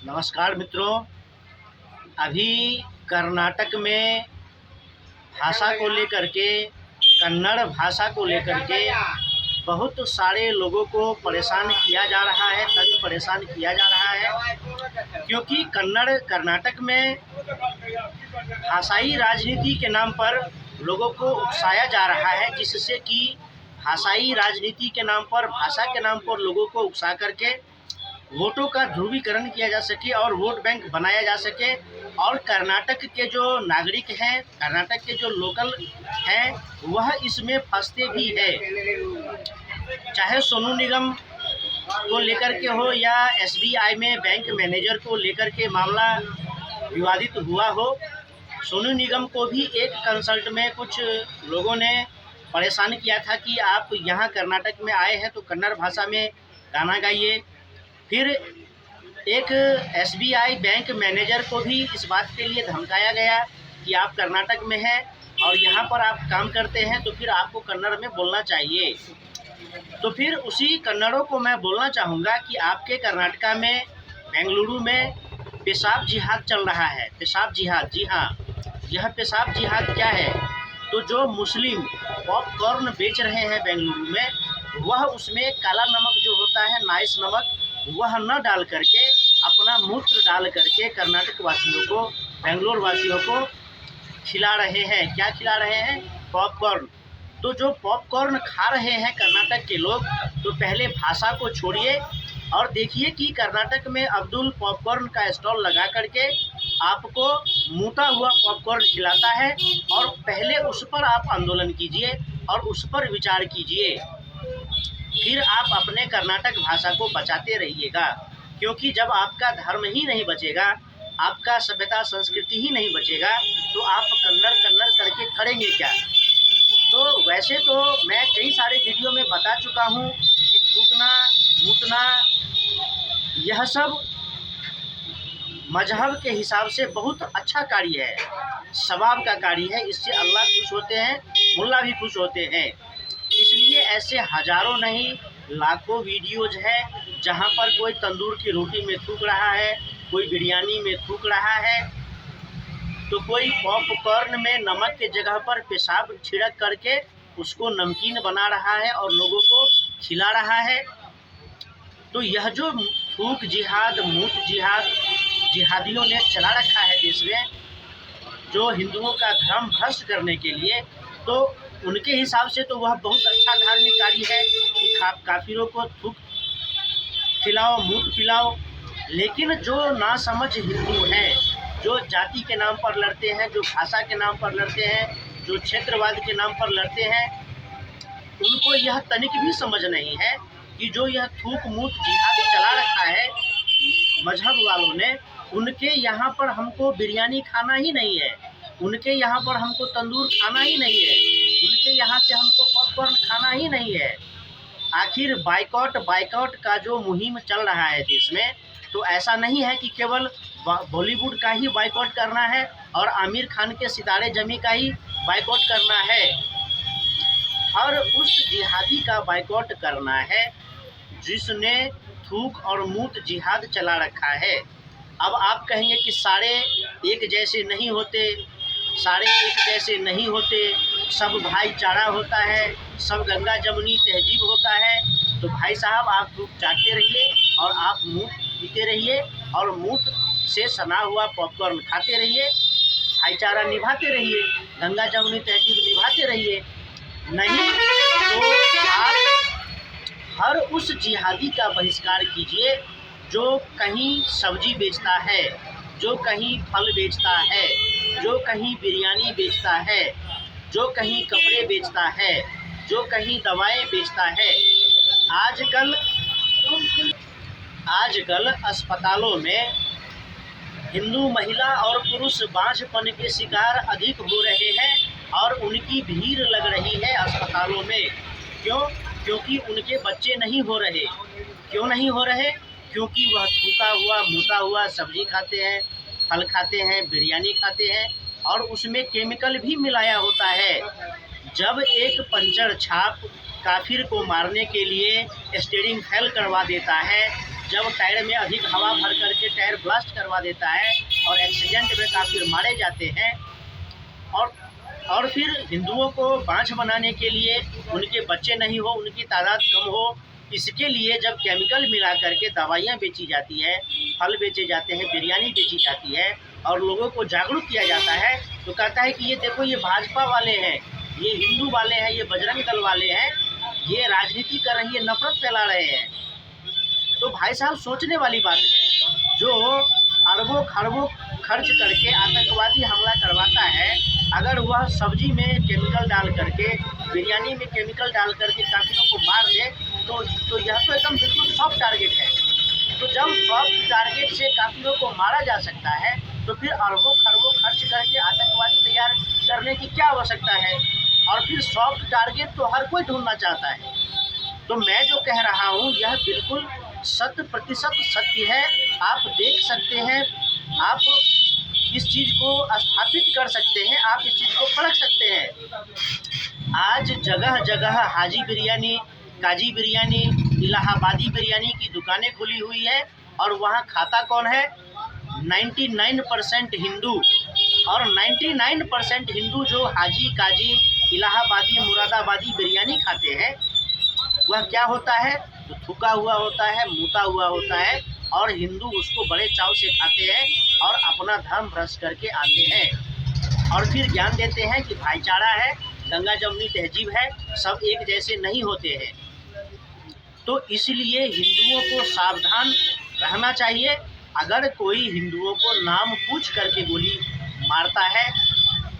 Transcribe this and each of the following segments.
नमस्कार मित्रों। अभी कर्नाटक में भाषा को लेकर के, कन्नड़ भाषा को लेकर के बहुत सारे लोगों को परेशान किया जा रहा है, तंग परेशान किया जा रहा है, क्योंकि कर्नाटक में भाषाई राजनीति के नाम पर लोगों को उकसाया जा रहा है, जिससे कि भाषाई राजनीति के नाम पर, भाषा के नाम पर लोगों को उकसा करके वोटों का ध्रुवीकरण किया जा सके और वोट बैंक बनाया जा सके। और कर्नाटक के जो नागरिक हैं, कर्नाटक के जो लोकल हैं, वह इसमें फंसते भी है। चाहे सोनू निगम को लेकर के हो या एसबीआई में बैंक मैनेजर को लेकर के मामला विवादित हुआ हो, सोनू निगम को भी एक कंसल्ट में कुछ लोगों ने परेशान किया था कि आप यहाँ कर्नाटक में आए हैं तो कन्नड़ भाषा में गाना गाइए। फिर एक एसबीआई बैंक मैनेजर को भी इस बात के लिए धमकाया गया कि आप कर्नाटक में हैं और यहाँ पर आप काम करते हैं, तो फिर आपको कन्नड़ में बोलना चाहिए। तो फिर उसी कन्नड़ों को मैं बोलना चाहूँगा कि आपके कर्नाटका में, बेंगलुरु में पेशाब जिहाद चल रहा है। पेशाब जिहाद, जी हाँ, यह पेशाब जिहाद क्या है? तो जो मुस्लिम पॉपकॉर्न बेच रहे हैं बेंगलुरु में, वह उसमें काला नमक जो होता है, नाइस नमक, वह न डाल करके अपना मूत्र डाल करके कर्नाटक वासियों को, बेंगलोर वासियों को खिला रहे हैं। क्या खिला रहे हैं? पॉपकॉर्न। तो जो पॉपकॉर्न खा रहे हैं कर्नाटक के लोग, तो पहले भाषा को छोड़िए और देखिए कि कर्नाटक में अब्दुल पॉपकॉर्न का स्टॉल लगा करके आपको मूता हुआ पॉपकॉर्न खिलाता है, और पहले उस पर आप आंदोलन कीजिए और उस पर विचार कीजिए, फिर आप अपने कर्नाटक भाषा को बचाते रहिएगा। क्योंकि जब आपका धर्म ही नहीं बचेगा, आपका सभ्यता संस्कृति ही नहीं बचेगा, तो आप कन्नड़ करके करेंगे क्या? तो वैसे तो मैं कई सारे वीडियो में बता चुका हूँ कि थूकना, मूतना, यह सब मजहब के हिसाब से बहुत अच्छा कार्य है, सवाब का कार्य है। इससे अल्लाह खुश होते हैं, मुल्ला भी खुश होते हैं। इसलिए ऐसे हजारों नहीं, लाखों वीडियोज है जहां पर कोई तंदूर की रोटी में थूक रहा है, कोई बिरयानी में थूक रहा है, तो कोई पॉपकॉर्न में नमक के जगह पर पेशाब छिड़क करके उसको नमकीन बना रहा है और लोगों को खिला रहा है। तो यह जो थूक जिहाद, मूत जिहाद जिहादियों ने चला रखा है देश में, जो हिंदुओं का धर्म भ्रष्ट करने के लिए, तो उनके हिसाब से तो वह बहुत अच्छा धार्मिक कार्य है कि काफिरों को थूक खिलाओ, मूत पिलाओ। लेकिन जो नासमझ हिंदू हैं, जो जाति के नाम पर लड़ते हैं, जो भाषा के नाम पर लड़ते हैं, जो क्षेत्रवाद के नाम पर लड़ते हैं, उनको यह तनिक भी समझ नहीं है कि जो यह थूक मूत जिहाद चला रखा है मजहब वालों ने, उनके यहाँ पर हमको बिरयानी खाना ही नहीं है, उनके यहाँ पर हमको तंदूर खाना ही नहीं है, उनके यहाँ से हमको पॉपकॉर्न खाना ही नहीं है। आखिर बाइकआउट का जो मुहिम चल रहा है देश में, तो ऐसा नहीं है कि केवल बॉलीवुड का ही बाइकआउट करना है और आमिर खान के सितारे जमी का ही बाइकआउट करना है। हर उस जिहादी का बाइकआउट करना है जिसने थूक और मूत जिहाद चला रखा है। अब आप कहेंगे कि सारे एक जैसे नहीं होते, सारे एक जैसे नहीं होते, सब भाईचारा होता है, सब गंगा जमुनी तहजीब होता है। तो भाई साहब, आप थूक चाटते रहिए और आप मूत पीते रहिए और मूत से सना हुआ पॉपकॉर्न खाते रहिए, भाईचारा निभाते रहिए, गंगा जमुनी तहजीब निभाते रहिए। नहीं तो आप हर उस जिहादी का बहिष्कार कीजिए जो कहीं सब्जी बेचता है, जो कहीं फल बेचता है, जो कहीं बिरयानी बेचता है, जो कहीं कपड़े बेचता है, जो कहीं दवाएं बेचता है। आजकल अस्पतालों में हिंदू महिला और पुरुष बांझपन के शिकार अधिक हो रहे हैं और उनकी भीड़ लग रही है अस्पतालों में। क्यों? क्योंकि उनके बच्चे नहीं हो रहे। क्यों नहीं हो रहे? क्योंकि वह थूका हुआ, मूता हुआ सब्जी खाते हैं, फल खाते हैं, बिरयानी खाते हैं और उसमें केमिकल भी मिलाया होता है। जब एक पंचर छाप काफिर को मारने के लिए स्टीयरिंग फेल करवा देता है, जब टायर में अधिक हवा भर करके टायर ब्लास्ट करवा देता है और एक्सीडेंट में काफ़ी मारे जाते हैं। और फिर हिंदुओं को बाँझ बनाने के लिए, उनके बच्चे नहीं हो, उनकी तादाद कम हो, इसके लिए जब केमिकल मिला करके दवाइयाँ बेची जाती है, फल बेचे जाते हैं, बिरयानी बेची जाती है और लोगों को जागरूक किया जाता है, तो कहता है कि ये देखो, ये भाजपा वाले हैं, ये हिंदू वाले हैं, ये बजरंग दल वाले हैं, ये राजनीति कर रही है, नफरत फैला रहे हैं। तो भाई साहब, सोचने वाली बात है। जो अरबों खरबों खर्च करके आतंकवादी हमला करवाता है, अगर वह सब्जी में केमिकल डाल करके, बिरयानी में केमिकल डाल करके काफिरों को मार दे, तो यह तो एकदम बिल्कुल सॉफ्ट टारगेट है। तो जब सॉफ्ट टारगेट से काफिरों को मारा जा सकता है, तो फिर अरबों खरबों खर्च करके आतंकवादी तैयार करने की क्या आवश्यकता है? और फिर सॉफ्ट टारगेट तो हर कोई ढूंढना चाहता है। तो मैं जो कह रहा हूँ यह बिल्कुल 100% सत्य है। आप देख सकते हैं, आप इस चीज़ को स्थापित कर सकते हैं, आप इस चीज़ को परख सकते हैं। आज जगह जगह हाजी बिरयानी, काजी बिरयानी, इलाहाबादी बिरयानी की दुकानें खुली हुई है और वहाँ खाता कौन है? 99% हिंदू। और 99% हिंदू जो हाजी, काजी, इलाहाबादी, मुरादाबादी बिरयानी खाते हैं, वह क्या होता है? तो थूका हुआ होता है, मुता हुआ होता है, और हिंदू उसको बड़े चाव से खाते हैं और अपना धर्म भ्रष्ट करके आते हैं और फिर ज्ञान देते हैं कि भाईचारा है, गंगा जमुनी तहजीब है, सब एक जैसे नहीं होते हैं। तो इसलिए हिंदुओं को सावधान रहना चाहिए। अगर कोई हिंदुओं को नाम पूछ करके गोली मारता है,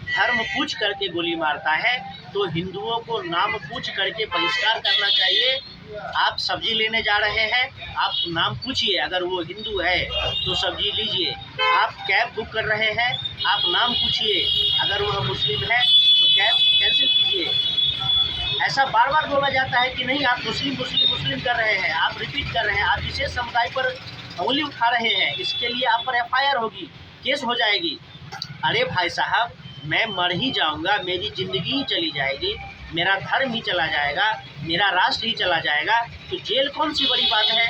धर्म पूछ करके गोली मारता है, तो हिंदुओं को नाम पूछ करके बहिष्कार करना चाहिए। आप सब्जी लेने जा रहे हैं, आप नाम पूछिए, अगर वो हिंदू है तो सब्जी लीजिए। आप कैब बुक कर रहे हैं, आप नाम पूछिए, अगर वह मुस्लिम है तो कैब कैंसिल कीजिए। ऐसा बार बार बोला जाता है कि नहीं, आप मुस्लिम मुस्लिम मुस्लिम कर रहे हैं, आप रिपीट कर रहे हैं, आप विशेष समुदाय पर उंगली उठा रहे हैं, इसके लिए आप पर FIR होगी, केस हो जाएगी। अरे भाई साहब, मैं मर ही जाऊंगा, मेरी ज़िंदगी ही चली जाएगी, मेरा धर्म ही चला जाएगा, मेरा राष्ट्र ही चला जाएगा, तो जेल कौन सी बड़ी बात है?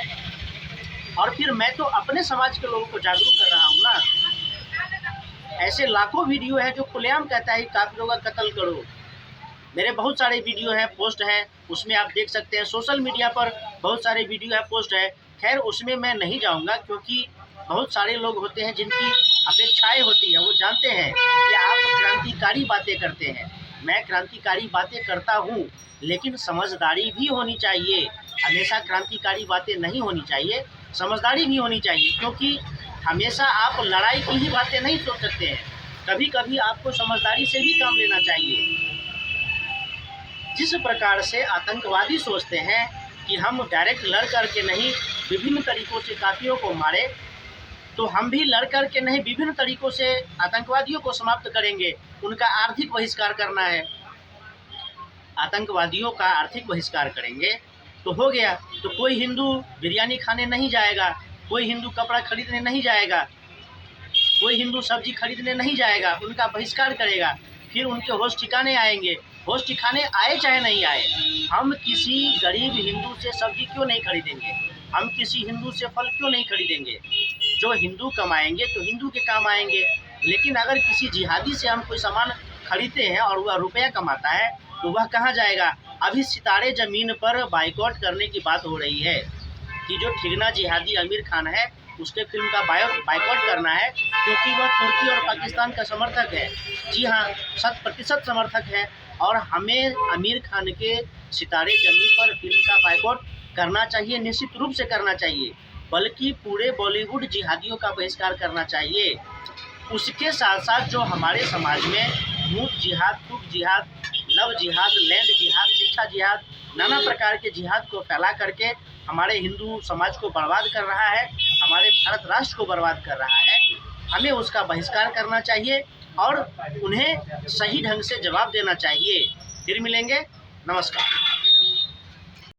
और फिर मैं तो अपने समाज के लोगों को जागरूक कर रहा हूँ ना। ऐसे लाखों वीडियो है जो खुलेआम कहता है काफिरों का कत्ल करो। मेरे बहुत सारे वीडियो हैं, पोस्ट हैं, उसमें आप देख सकते हैं। सोशल मीडिया पर बहुत सारे वीडियो है, पोस्ट है। खैर, उसमें मैं नहीं जाऊँगा, क्योंकि बहुत सारे लोग होते हैं जिनकी अपेक्षाएं होती हैं, वो जानते हैं कि आप क्रांतिकारी बातें करते हैं। मैं क्रांतिकारी बातें करता हूँ, लेकिन समझदारी भी होनी चाहिए। हमेशा क्रांतिकारी बातें नहीं होनी चाहिए, समझदारी भी होनी चाहिए, क्योंकि हमेशा आप लड़ाई की ही बातें नहीं सोच सकते हैं। कभी कभी आपको समझदारी से भी काम लेना चाहिए। जिस प्रकार से आतंकवादी सोचते हैं कि हम डायरेक्ट लड़ करके नहीं, विभिन्न तरीक़ों से काफिरों को मारे, तो हम भी लड़ कर के नहीं, विभिन्न तरीक़ों से आतंकवादियों को समाप्त करेंगे। उनका आर्थिक बहिष्कार करना है, आतंकवादियों का आर्थिक बहिष्कार करेंगे तो हो गया। तो कोई हिंदू बिरयानी खाने नहीं जाएगा, कोई हिंदू कपड़ा खरीदने नहीं जाएगा, कोई हिंदू सब्जी खरीदने नहीं जाएगा, उनका बहिष्कार करेगा। फिर उनके होश ठिकाने आएंगे। होश ठिकाने आए चाहे नहीं आए, हम किसी गरीब हिंदू से सब्जी क्यों नहीं खरीदेंगे? हम किसी हिंदू से फल क्यों नहीं खरीदेंगे? जो हिंदू कमाएंगे तो हिंदू के काम आएंगे। लेकिन अगर किसी जिहादी से हम कोई सामान खरीदते हैं और वह रुपया कमाता है, तो वह कहाँ जाएगा? अभी सितारे ज़मीन पर बाइकआउट करने की बात हो रही है कि जो ठिगना जिहादी आमिर खान है, उसके फिल्म का बाइकआउट करना है, क्योंकि वह तुर्की और पाकिस्तान का समर्थक है। जी हाँ, 100% समर्थक है। और हमें आमिर खान के सितारे ज़मीन पर फिल्म का बाइकआउट करना चाहिए, निश्चित रूप से करना चाहिए, बल्कि पूरे बॉलीवुड जिहादियों का बहिष्कार करना चाहिए। उसके साथ साथ जो हमारे समाज में मूक जिहाद, फूक जिहाद, लव जिहाद, लैंड जिहाद, शिक्षा जिहाद, नाना प्रकार के जिहाद को फैला करके हमारे हिंदू समाज को बर्बाद कर रहा है, हमारे भारत राष्ट्र को बर्बाद कर रहा है, हमें उसका बहिष्कार करना चाहिए और उन्हें सही ढंग से जवाब देना चाहिए। फिर मिलेंगे, नमस्कार।